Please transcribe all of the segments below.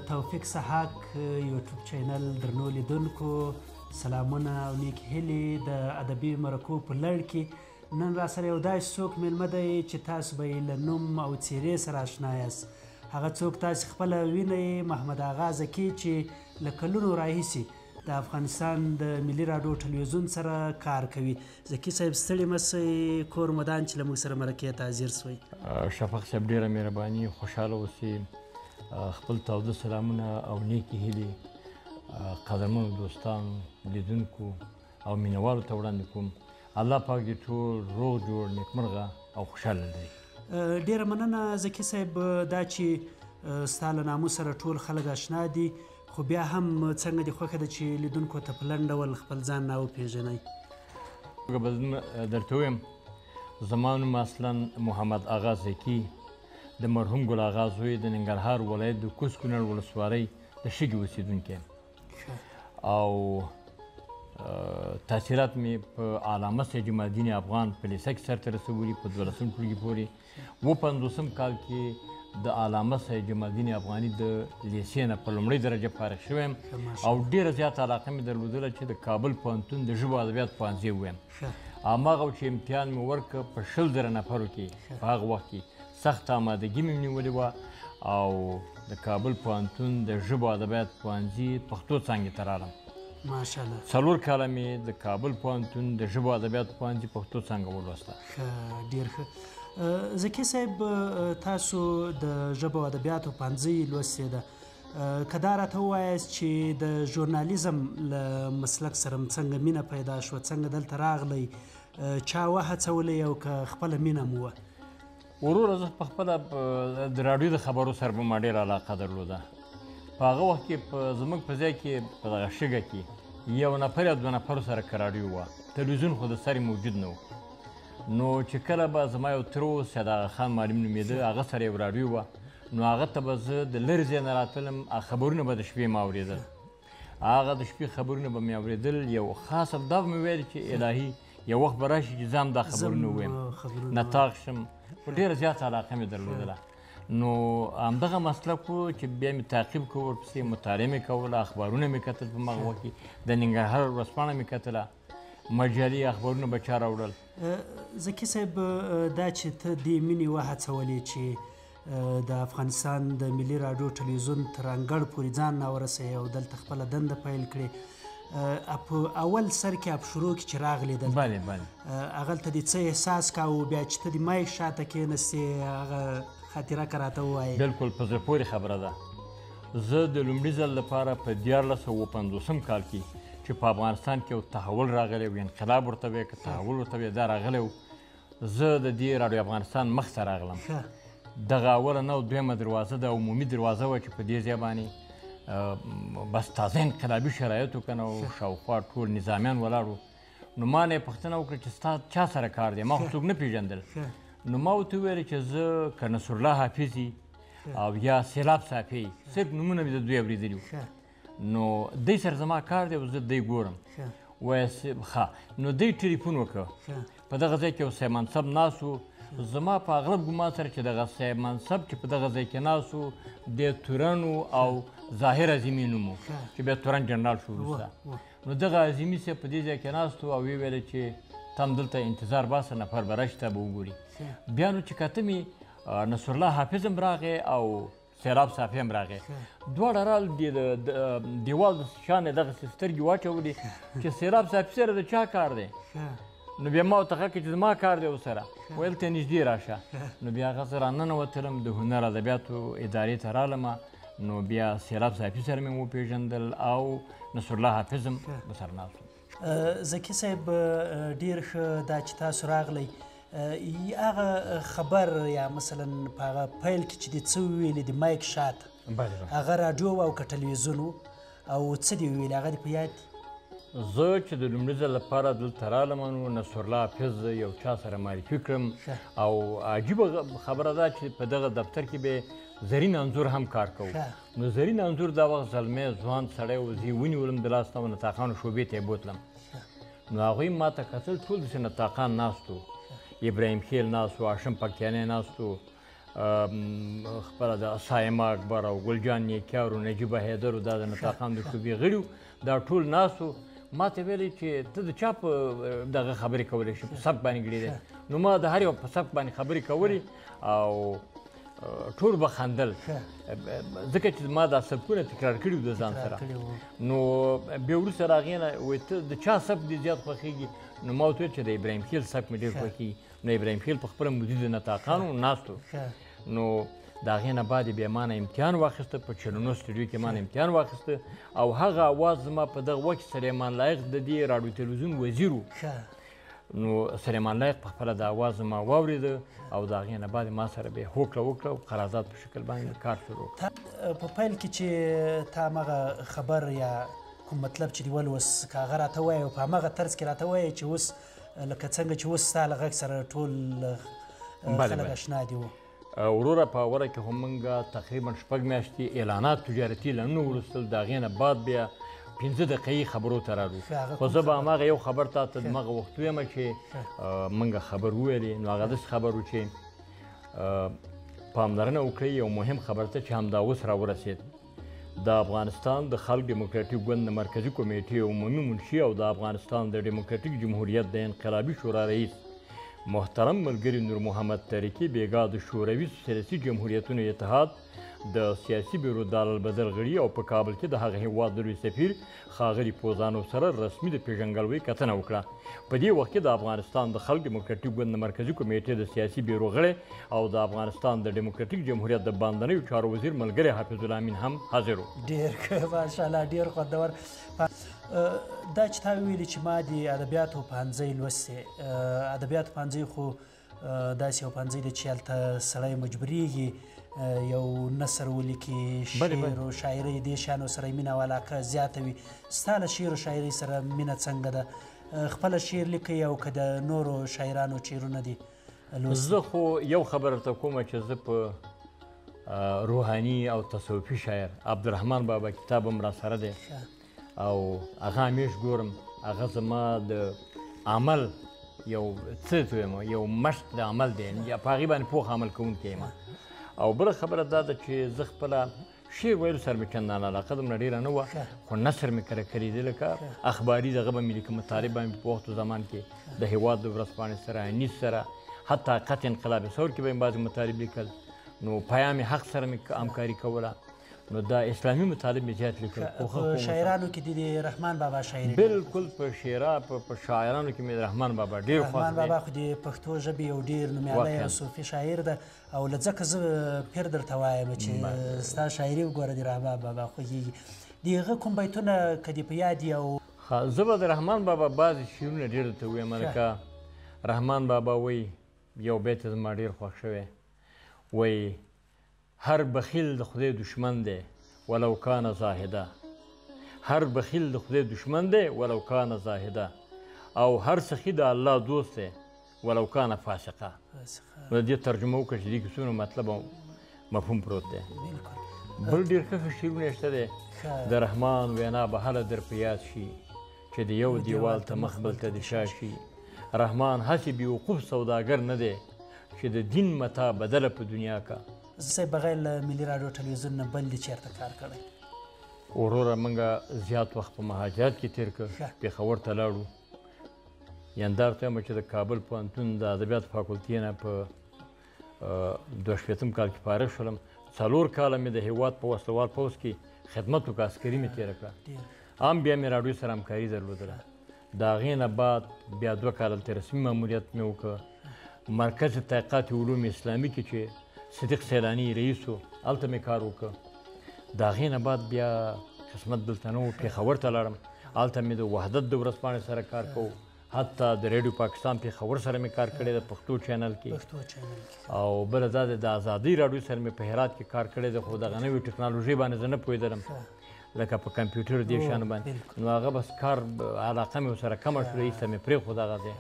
توفیق سحاق یوټیوب چینل درنو لیدونکو سلامونه او نیک هیلې د ادبي مرکو په لړ کې نن را سره یو داسې څوک میلمه دی چې تاسو به یې له نوم او څیرې سره اشنا یاست. هغه څوک تاسو خپله وینئ محمد آغا زکي چې له کلونو راهیسې د افغانستان د ملي راډیو ټلویزیون سره کار کوي. زکي صاحب ستړي مسئ کور مدان چې له موږ سره مرکې ته حاضر سوئ. شفق صاحب ډېره مهرباني خوشحاله اوسئ. خپل تاوده سلامونه او نیکې هیلې قدرمنو دوستانو لیدونکو او مینوالو ته وړاندې کوم. الله پاک دې ټول روغ جوړ نیکمرغه او خوشحاله لري. ډېره مننه زکي صاحب دا چې ستا له نامو سره ټول خلک اشنا دي خو بیا هم څنګه دې خوښه ده چې لیدونکو ته په لنډ ډول خپل ځان راوپېژنئ. به درته ووایم زما نوم اصلا محمد آغا زکي د مرحوم ګل آغا زوی د ننګرهار ولایت د کوز کونړ ولسوالۍ د شګې اوسېدونکی او تاثیرات مې په علامه سید جمال الدین افغان په لیسه کې سرته رسولي په 12 ټولګي پورې 55 کال کې د علامه سید جمال الدین افغاني د لیسې نه په لومړۍ درجه فارغ شویم او ډېره زیاته علاقه مې درلودله چې د کابل پوهنتون د ژبو ادبیات پوهنځي ووایم. هماغه چې امتحان مې ورکړه په 100,000 نفرو کې په هغه وخت کې سخت آمادګي مې نیولې وه او د کابل پوهنتون د ژبو ادبیات پوهنځي پښتو څانګې ته راغلم. ماشاءالله 4 کاله مې د کابل پوهنتون د ژبو ادبیات پوهنځي پښتو څانګه ولوسته. ډېر ښه. زکي صاحب تاسو د ژبو ادبیاتو پوهنځي لوستې ده که دا راته ووایاست چې د ژورنالیزم له مسلک سره څنګه مینه پیدا شوه څنګه دلته راغلی چا وهڅولی او که خپله مینه مو وه؟ وروره زه په خپله د راډیو د خبرو سره به ما ډېره علاقه درلوده. په هغه وخت کې زموږ په ځای کې په دغه شګه کې 1 نفر یا 2 نفرو سره که راډیو وه تلویزیون خو د سرې موجود نه و. نو چې کله به زما یو تره و سید آغا خان معلم نومېده هغه سره یو راډیو وه نو هغه ته به زه د لرې ځای نه راتلم خبرونه به د شپې ما اورېدل. هغه د شپې خبرونه به مې اورېدل. یو خاص دا به مې ویل چې الهي یو وخت به راشي چې زه هم دا خبرونه ووایم نطاق شم. ډېره زیاته علاقه مې درلودله. نو همدغه مسلک و چې بیا مې تعقیب کړ ورپسې مطالعه مې کوله اخبارونه مې کتل په همغه وخت کې د ننګرهار ورځپاڼه مې کتله مجلې اخبارونه به چا راوړل. زکي صاحب دا چې ته دې مینې وهڅولې چې د افغانستان د ملي راډیو ټلویزیون تر انګړ پورې ځان راورسوې او دلته خپله دنده پیل کړې په اول سر کې په شروع کې چې راغلې دلته هغلته دې څه احساس کاوه بیا چې ته د مایک شاته کېنستې هغه خاطره که راته ووایې؟ بلکل په زړه پورې خبره ده. زه د لومړي ځل لپاره په 1950 کال کې چې په افغانستان کې یو تحول راغلی و انقلاب ورته وایي که تحول ورته وایي دا راغلی و زه د دې راډیو افغانستان مخ ته راغلم. دغه اوله نه دویمه دروازه د عمومي دروازه وه چې په دې ځای باندې بس تازه انقلابي شرایط و کنه او شاوخوا ټول نظامیان ولاړ وو. نو ما نه یې پوښتنه وکړه چې ستا چا سره کار دی؟ ما خو څوک نه پېژندل. نو ما ورته وویل چې زه که نصرالله حافظي او یا سیلاب صافی صرف نومونه مې د دوی اورېدلي وو. نو دی سره زما کار دی او زه دی ګورم. وایي ښه. نو دی ټلیفون وکړه په دغه ځای کې یو صاحب منصب ناست و. زما په اغلب ګمان سره چې دغه صاحب منصب چې په دغه ځای کې ناست و د تورن او ظاهر عظیمي نوم و چې بیا تورن جنرال شو وروسته. نو دغه عظیمي صاحب په دې ځای کې ناست و او ویې ویل چې ته هم دلته انتظار باسه نفر به راشي تا به وګوري. بیا نو چې کته مې نصرالله حافظ هم راغی او سیلاب صافی هم راغی. دواړه رال د دیوال د شانې دغسې سترګې واچولې چې سیلاب صافي سره د چا کار دی؟ نو بیا ما ورته غږ کړه چې زما کار دی ورسره. ویل ته نږدې راشه. نو بیا هغه زه راننوتلم د هنر ادبیاتو ادارې ته رالم. نو بیا سیلاب صافي سره مې وپېژندل او نصرالله حافظ هم ورسره ناست و. زکي صاحب ډېر ښه دا چې تاسو راغلی هغه خبر یا مثلا په هغه پیل کې چې دې څه وویلې د مایک شاته هغه راډیو او که ټلویزیون و او څه دې وویلې هغه دې په یاد دي؟ زه چې د لومړي ځل لپاره دلته رالم نو نصرالله حافظ یو چا سره معرفي کړم او عجیبه خبره ده چې په دغه دفتر کې به زرین انځور هم کار کوو. نو زرین انځور دا وخت زلمی ځوان سړی و زه یې ونیولم د لاس نه نطاقانو شعبې ته یې بوتلم. نو هغوی ما ته کتل ټول داسې نطاقان ناست و ابراهیم خیل ناست و هاشم پکتیانی ناست و خپله د سایمه اکبر او ګلجان نیکیار او نجیبه حیدر دا د نطاقان د شعبې غړي دا ټول ناست وو. ما ته ویلې چې ته د چا په دغه خبرې کولی شي، په سبک باندې ګړي دی. نو ما د هر یو په سبک باندې خبرې کولې او ټول به خندل، ځکه چې ما دا سبکونه تکرار کړي وو د ځان سره. نو بیا وروسته د هغې نه وایي ته د چا سبک دې زیات خوښېږي؟ نو ما ورته وویل چې د ابراهیم خیل سبک مې ډېر خوښېږي. نو ابراهیم خیل په خپله مدیر د نطاقانو ناست و. نو د هغې نه بعد یې بیا ما نه امتحان واخیسته، په چلونو سټوډیو کې ما نه امتحان واخیسته او هغه اواز زما په دغه وخت کې سلیمان لایق د دې راډیو تلویزیون وزیر و. نو سلیمان لایق په خپله د اواز زما واورېده او د هغې نه بعد ما سره بیا هوکړه وکړه او قرارداد په شکل باندې کار شروع کړ. په پیل کې چې تا همغه خبر یا کوم مطلب چې دی ولوس که هغه راته وایي او په همغه طرز کې راته وایي چې اوس لکه څنګه چې اوس ستا له غږ سره ټول خلک اشنا دي. وروره په اوله کې خو موږ تقریبا 6 میاشتې اعلانات تجارتي اعلانونه ولوستل، د هغې نه بعد بیا 5 دقیقې خبرو ته راغلو. خو زه به هماغه یو خبر تا ته دمغه وخت ویم چې موږ خبر وویلې. نو هغه داسې خبر و چې پاملرنه وکړئ یو مهم خبر ته چې همدا اوس راورسېد. د افغانستان د خلق ډیموکراتیک ګوند د مرکزي کمیټې عمومي منشي او د افغانستان د ډیموکراتیک جمهوریت د انقلابي شورا رئیس محترم ملګري نور محمد تاریکي بیګا د شوروي سوسیالستي جمهوریتونو اتحاد د سیاسي بیرو دارالبدر غړي او په کابل کې د هغه هیواد د لوی سفیر ښاغلي پوزانو سره رسمي د پیژنګلوۍ کتنه وکړه. په دې وخت کې د افغانستان د خلق ډیموکراتیک ګوند د مرکزي کمیټې د سیاسي بیرو غړی او د افغانستان د ډیموکراتیک جمهوریت د باندنیو چارو وزیر ملګری حافظ الله امین هم حاضر و. ډېر ښه، ماشاءالله ډېر خوندور. دا چې تا ویلي چې ما د ادبیاتو پوهنځی لوستی، ادبیاتو پوهنځی خو داسې یو پوهنځی دی چې هلته سړی مجبوریږي یو نثر ولیکي، شعر و شاعرۍ دې شیانو سره یې مینه او علاقه زیاته وي. ستا له شعر و شاعرۍ سره مینه څنګه ده؟ خپله شعر لیکئ او که د نورو شاعرانو شعرونه دي لوستي؟ زه خو یو خبره درته کومه چې زه په روحاني او تصوفي شاعر عبدالرحمن بابا کتاب هم راسره دی او هغه همیش ګورم. هغه زما د عمل یو څه ته وایم یو مشق د عمل دی، په هغې باندې پوخ عمل کوونکی یم. او بله خبره دا ده چې زه خپله شعر ویلو سره مې چندان علاقه دومره ډېره نه وه، خو نثر مې کره کړی دی. لکه اخباري دغه به مې لیکم، مطالب به مې په وخت و زمان کې د هېواد د ورځپاڼې سره، انیس سره، حتی حقیقت انقلاب ثور کې به مې بعضې مطالب لیکل. نو پیام حق سره مې همکاري کوله. نو دا اسلامي مطالب مې زیات لیکل. په شاعرانو کې د رحمان بابا شاعري؟ بلکل په شاعرانو کې مې د رحمان بابا ډېر خوښ دی. رحمان بابا خو د پښتو ژبې یو ډېر نومیالی او صوفي شاعر ده او له ځکه زه پیر درته وایم چې ستا شاعري وګوره د رحمان بابا خوښېږي. د هغه کوم بیتونه که دې په یاد یي؟ او زه به د رحمان بابا بعضې شعرونه ډېر درته ووایم. لکه رحمان بابا وایي، یو بیت زما ډېر خوښ شوی، وایي هر بخیل د خدای دشمن دی ولو کان زاهده. هر بخیل د خدای دشمن دی ولو کان زاهده او هر سخي د الله دوست دی ولو کان فاسقه. نو د دې ترجمه وکړه چې دې کې څومره مطلب او مفهوم پروت دی. بل ډېر ښه شعرونه یې شته دی. د رحمان وینا به هله در په یاد شي چې د یو دیوال ته مخ بل ته د شا شي. رحمان هسې بیوقوف سوداګر نه دی چې د دین متا بدله په دنیا کا. زه بغیر له ملي راډیو ټلویزیون نه بل دې چېرته کار کړی؟ وروره موږ زیات وخت په مهاجرت کې تېر کړ. پېښور ته لاړو. یندار ته وایم چې د کابل پوهنتون د ادبیاتو فاکولتي نه په 22 کال کې فارغ شولم. 4 کاله مې د هېواد په وسلوال پوځ کې خدمت وکړه، عسکري مې تېره کړه. هم بیا مې راډیو سره همکاري درلودله. د هغې نه بعد بیا 2 کاله هلته رسمي ماموریت مې وکړ. مرکز تحقیقات علوم اسلامي کې چې صدیق سیلاني رئیس و، هلته مې کار وکړ. د هغې نه بعد بیا قسمت دلته نه و، پېښور ته لاړم. هلته مې د وحدت د ورځپاڼې سره کار کوو. حتی د ریډیو پاکستان پېښور سره مې کار کړی د پښتو چینل کې. او بله دا د ازادۍ راډیو سره مې په هرات کې کار کړی دی، خو دغه نوې ټکنالوژۍ باندې زه نه پوهېدلم، لکه په کمپیوټر دې شیانو باندې. نو هغه بس کار علاقه مې ورسره کمه شوه، ایسته مې پرېښود هغه دی.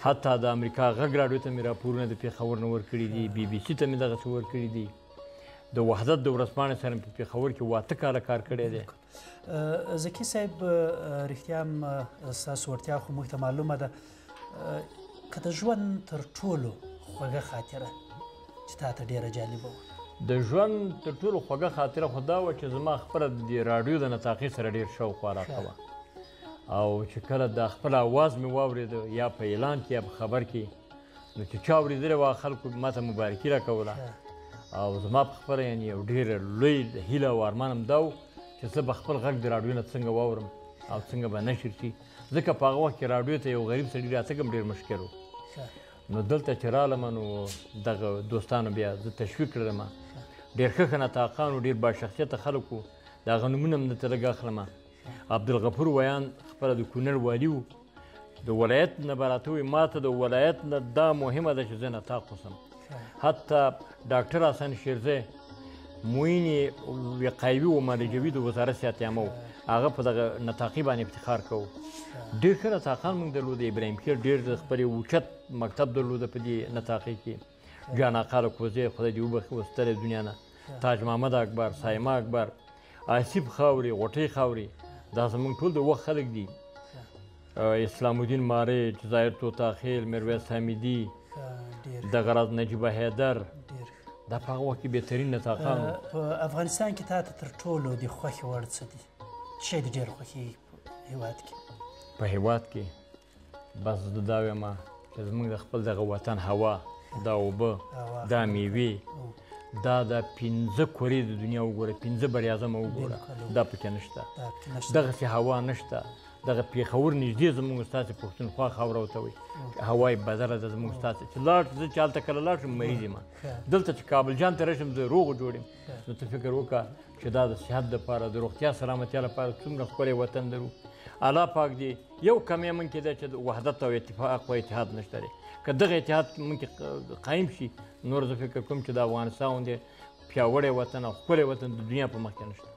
حتی د امریکا غږ راډیو ته مې راپورونه د پېښور نه ورکړي دي، بي بي سي ته مې دغسې ورکړي دي. د وحدت د ورځپاڼې سره په پېښور کې 8 کاله کار کړی دی. ذکي صاحب، رښتیا هم ستاسو وړتیا خو موږ ته معلومه ده. که د ژوند تر ټولو خوږه خاطره چې تا ته ډېره جالبه وه؟ د ژوند تر ټولو خوږه خاطره خو دا وه چې زما خپله د راډیو د نطاقي سره ډېر شوق راته وه او چې کله د خپل اواز مې واورېده یا په اعلان کې یا په خبر کې نو چې چا اورېدلی وه خلکو ماته مبارکي راکوله او زما په خپله یعنې یو ډېره لوی هیله او ارمان هم دا و چې زه به خپل غږ د راډیو نه څنګه واورم او څنګه به نشر شي ځکه په هغه وخت کې راډیو ته یو غریب سړي راتګ هم ډېر مشکل و نو دلته چې رالم نو دغه دوستانو بیا زه تشویق کړلم ډېر ښه ښه نطاقان و ډېر باشخصیته خلک و د هغه نومونه هم درته لږ اخلم عبدالغفور ویان خپله د کونړ والي و د ولایت نه به راته وایي ما ته د ولایت نه دا مهمه ده چې زه نطاق اوسم حتی ډاکټر حسن شیرزی معین وقایوي و معالجوي د وزارت صحت عامه و هغه په دغه نطاقي باندې افتخار کوو ډېر ښه نطاقان موږ درلوده ابراهیم خیل ډېر د خپل اوچت مکتب درلوده په دې نطاقي کې جان آقا لکوزی خدای دې وبخښي وستلی دنیا نه تاج محمد اکبر سایمه اکبر آصف خاوري غوټۍ خاوري دا زموږ ټول د وخت خلک دي اسلام الدین مارج ظاهر طوطاخیل میرویس حمیدي دغه راز نجیبه حیدر دا په هغه وخت کې بهترین نطاقان وو په افغانستان کې تا ته تر ټولو د خوښې وړ څه دي؟ څه شی د ډېر خوښي په هېواد کې؟ په هېواد کې بس زه دا وایم چې زموږ د خپل دغه وطن هوا دا اوبه دا میوې دا د 5 کورې د دنیا وګوره 5 بریاعظمه وګوره دا پکې نشته دغسې هوا نشته دغه پېښور نږدې زموږ ستاسې پښتونخوا خاوره ورته وایي هوای بدله ده زموږ ستاسې چې لاړ زه چې هلته کله لاړ شم مریض یم دلته چې کابل جان ته راشم زه روغ جوړ یم نو ته فکر وکړه چې دا د صحت دپاره د روغتیا سلامتیا لپاره څومره ښکلی وطن لرو الله پاک دې یو کمی موږ کې دی چې وحدت او اتفاق و اتحاد نشته دی که دغه اتحاد موږ کې قایم شي نور زه فکر کوم چې د افغانستان غوندې پیاوړی وطن او ښکلی وطن د دنیا په مخ کې نشته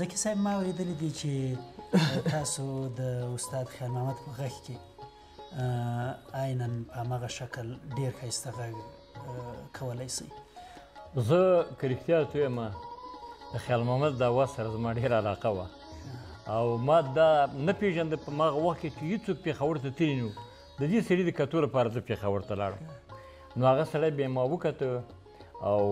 زکي صاحب ما اورېدلی دي چې تاسو د استاد خیر محمد په غږ کې عینا په همغه شکل ډېر ښایسته غږ کولی شئ زه که رښتیا درته ووایم د خیر محمد د اواز سره زما ډېره علاقه وه او ما دا نه پېژنده په هغه وخت کې چې هېڅوک پېښور ته تللي نه وو د دې سړي د کتو لپاره زه پېښور ته لاړم نو هغه سړی بیا ما وکته او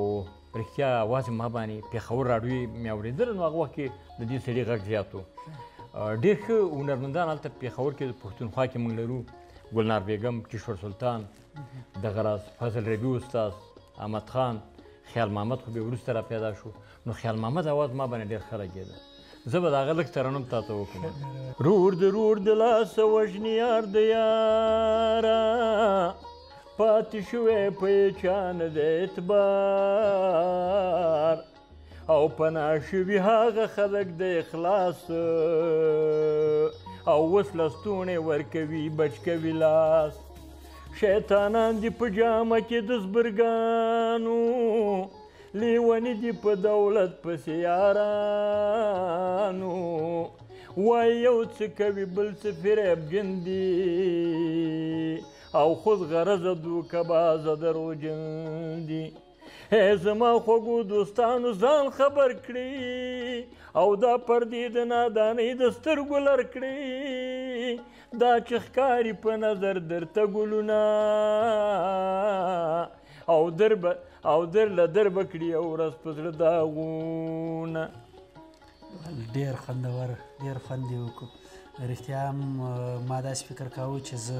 رښتیا اواز یې ما باندې پېښور راډیو مې اورېدله نو هغه وخت کې د دې سړي غږ زیات و ډېر ښه هنرمندان هلته پېښور کې د پښتونخوا کې موږ لرو ګلنار بیګم کشور سلطان دغه راز فضل ربیع استاد احمد خان خیال محمد خو بیا وروسته را پیدا شو نو خیال محمد اواز ما باندې ډېر ښه لګېده زه به د هغه لږ ترنم تا ته وکړم رور د لاسه وژني یار د یاره پاتې شوی په یې چا نه د اعتبار او پناه شوي هغه خلک د اخلاص او اوس لستوڼې ورکوي بچ کوي لاس شیطانان دي په جامه کې د زبرګانو لیوني دي په دولت پسې یارانو وایي یو څه کوي بل څه فریبجن دي او خود غرضه دوکه بازه دروغجن دي ای زما خوږو دوستانو ځان خبر کړي او دا پردې د نادانۍ د سترګو لر کړي دا چې ښکاري په نظر درته ګلونه او درله در به کړي یو ورځ په زړه داغونه ډېر خوندور ډېر خوند یې وکړو رښتیا هم ما داسې فکر کاوه چې زه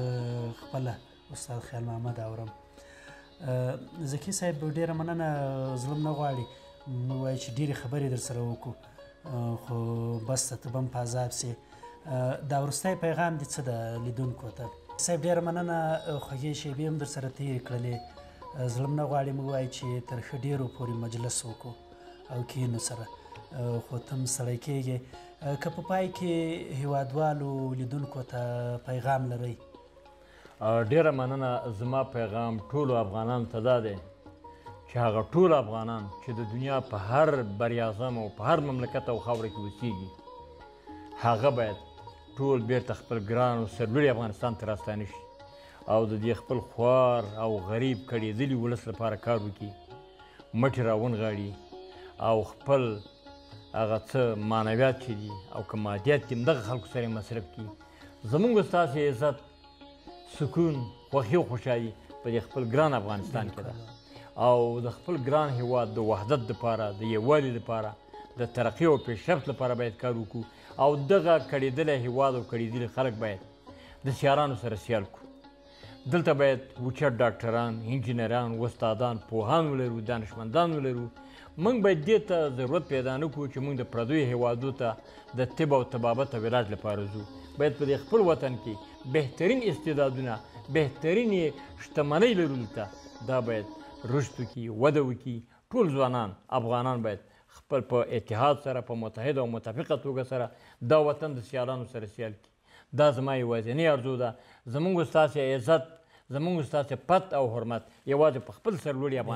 خپله استاد خیال محمد اورم زکي صاحب ډېره مننه زړه م نه غواړي وایي چې ډېرې خبرې در سره وکړو خو بس ته به هم په عذاب سې دا وروستی پیغام دې څه ده لیدونکو ته صاحب ډېره مننه خوږې شیبې هم در سره تېرې کړلې زړه م نه غواړي موږ وایي چې تر ښه ډېرو پورې مجلس وکړو او کینو سره خو ته هم سړی کېږې که په پای کې هېوادوالو لیدونکو ته پیغام لرئ ډېره مننه زما پیغام ټولو افغانانو ته دا دی چې هغه ټول افغانان چې د دنیا په هر بریاعظم او په هر مملکت او خاوره کې اوسیږي هغه باید ټول بیرته خپل ګران او سرلوړي افغانستان ته راستانه شي او د دې خپل خوار او غریب کړېدلي ولس لپاره کار وکړي مټې راونغاړي او خپل هغه څه معنویات چې دي او که مادیات دي همدغه خلکو سره یې مصرف کړي زموږ ستاسې عزت سکون خوښي او خوشحالي په دې خپل ګران افغانستان کې ده او د خپل ګران هیواد د وحدت دپاره د یووالي دپاره د ترقي او پیشرفت لپاره باید کار وکړو او دغه کړېدلی هیواد او کړېدلي خلک باید د سیالانو سره سیال کړو. دلته باید اوچت ډاکټران، انجینران، استادان، پوهان ولرو، دانشمندان ولرو. موږ باید دې ته ضرورت پیدا نه کړو چې موږ د پردیو هیوادو ته د طب او طبابت او علاج لپاره ځو. باید په دې خپل وطن کې بهترین استعدادونه، بهترینې شتمنۍ لرلو ته دا باید رشد وکړي، وده وکړي. ټول ځوانان افغانان باید خپل په اتحاد سره، په متحد او متفقه توګه سره دا وطن د سیالانو سره سیال کړي. دا زما یوازینۍ آرزو ده. زموږ ستاسې عزت، زموږ ستاسې پت او حرمت یوازې په خپل سرلوړي افغان